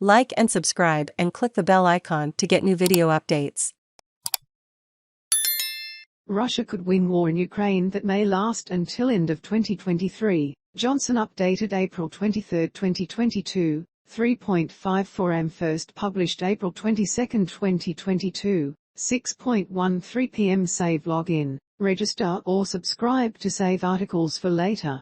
Like and subscribe and click the bell icon to get new video updates. Russia could win war in Ukraine that may last until end of 2023, Johnson updated April 23, 2022, 3.54 am first published April 22, 2022, 6.13 pm save login, register or subscribe to save articles for later.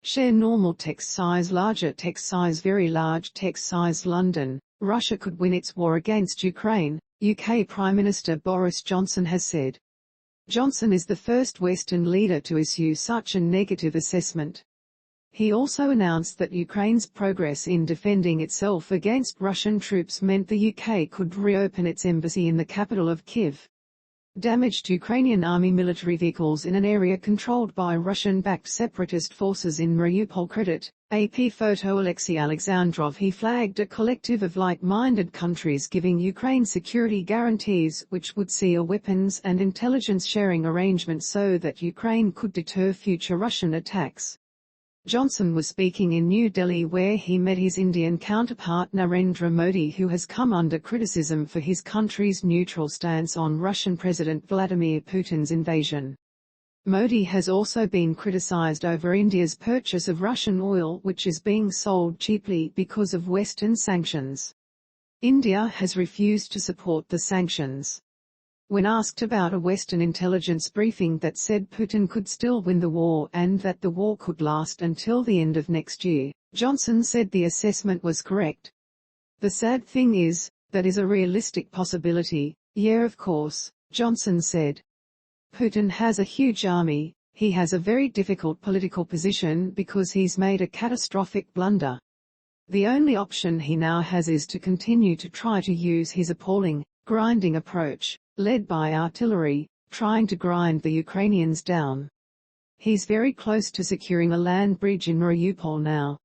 Share normal text size, larger text size, very large text size. London, Russia could win its war against Ukraine, UK Prime Minister Boris Johnson has said. Johnson is the first Western leader to issue such a negative assessment. He also announced that Ukraine's progress in defending itself against Russian troops meant the UK could reopen its embassy in the capital of Kyiv. Damaged Ukrainian army military vehicles in an area controlled by Russian-backed separatist forces in Mariupol. Credit, AP photo Alexei Alexandrov. He flagged a collective of like-minded countries giving Ukraine security guarantees which would see a weapons and intelligence sharing arrangement so that Ukraine could deter future Russian attacks. Johnson was speaking in New Delhi where he met his Indian counterpart Narendra Modi, who has come under criticism for his country's neutral stance on Russian President Vladimir Putin's invasion. Modi has also been criticized over India's purchase of Russian oil, which is being sold cheaply because of Western sanctions. India has refused to support the sanctions. When asked about a Western intelligence briefing that said Putin could still win the war and that the war could last until the end of next year, Johnson said the assessment was correct. The sad thing is, that is a realistic possibility. Yeah, of course, Johnson said. Putin has a huge army, he has a very difficult political position because he's made a catastrophic blunder. The only option he now has is to continue to try to use his appalling, grinding approach, led by artillery, trying to grind the Ukrainians down. He's very close to securing a land bridge in Mariupol now.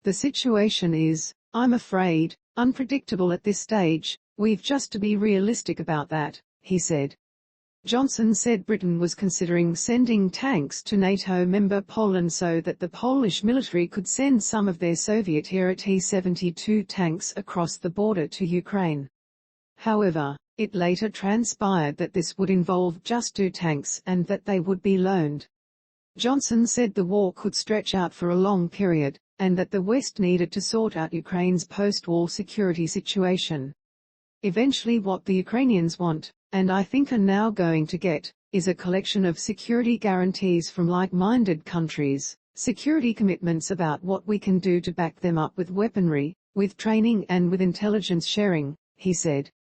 The situation is, I'm afraid, unpredictable at this stage. We've just to be realistic about that, he said. Johnson said Britain was considering sending tanks to NATO member Poland so that the Polish military could send some of their Soviet-era T-72 tanks across the border to Ukraine. However, it later transpired that this would involve just 2 tanks and that they would be loaned. Johnson said the war could stretch out for a long period, and that the West needed to sort out Ukraine's post-war security situation. Eventually what the Ukrainians want, and I think are now going to get, is a collection of security guarantees from like-minded countries, security commitments about what we can do to back them up with weaponry, with training and with intelligence sharing, he said.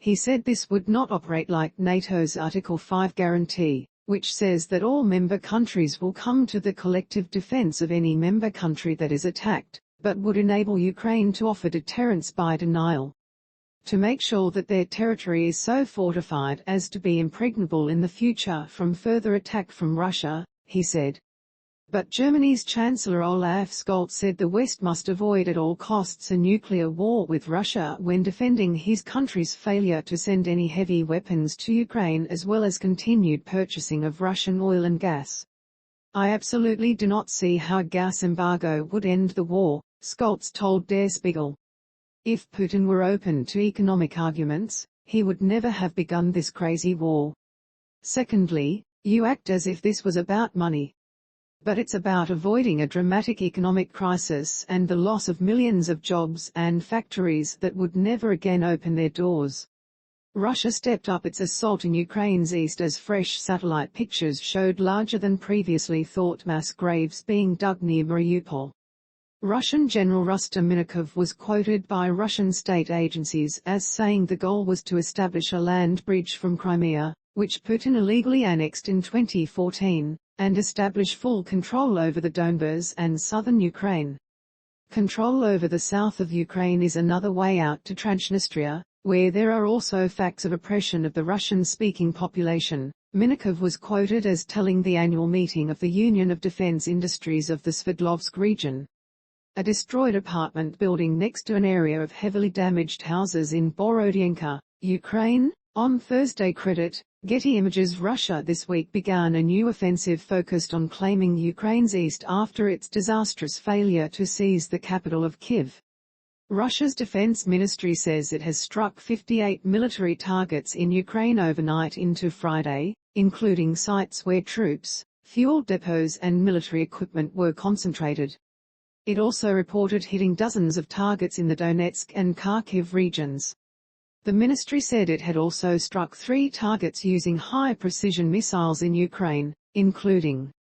He said this would not operate like NATO's Article 5 guarantee, which says that all member countries will come to the collective defense of any member country that is attacked, but would enable Ukraine to offer deterrence by denial. To make sure that their territory is so fortified as to be impregnable in the future from further attack from Russia, he said. But Germany's Chancellor Olaf Scholz said the West must avoid at all costs a nuclear war with Russia when defending his country's failure to send any heavy weapons to Ukraine as well as continued purchasing of Russian oil and gas. I absolutely do not see how a gas embargo would end the war, Scholz told Der Spiegel. If Putin were open to economic arguments, he would never have begun this crazy war. Secondly, you act as if this was about money. But it's about avoiding a dramatic economic crisis and the loss of millions of jobs and factories that would never again open their doors. Russia stepped up its assault in Ukraine's east as fresh satellite pictures showed larger than previously thought mass graves being dug near Mariupol. Russian General Rustem Minakov was quoted by Russian state agencies as saying the goal was to establish a land bridge from Crimea, which Putin illegally annexed in 2014, and establish full control over the Donbas and southern Ukraine. Control over the south of Ukraine is another way out to Transnistria, where there are also facts of oppression of the Russian-speaking population. Minakov was quoted as telling the annual meeting of the Union of Defense Industries of the Sverdlovsk region. A destroyed apartment building next to an area of heavily damaged houses in Borodyanka, Ukraine, on Thursday. Credit, Getty Images. Russia this week began a new offensive focused on claiming Ukraine's east after its disastrous failure to seize the capital of Kyiv. Russia's defense ministry says it has struck 58 military targets in Ukraine overnight into Friday, including sites where troops, fuel depots and military equipment were concentrated. It also reported hitting dozens of targets in the Donetsk and Kharkiv regions. The ministry said it had also struck 3 targets using high-precision missiles in Ukraine, including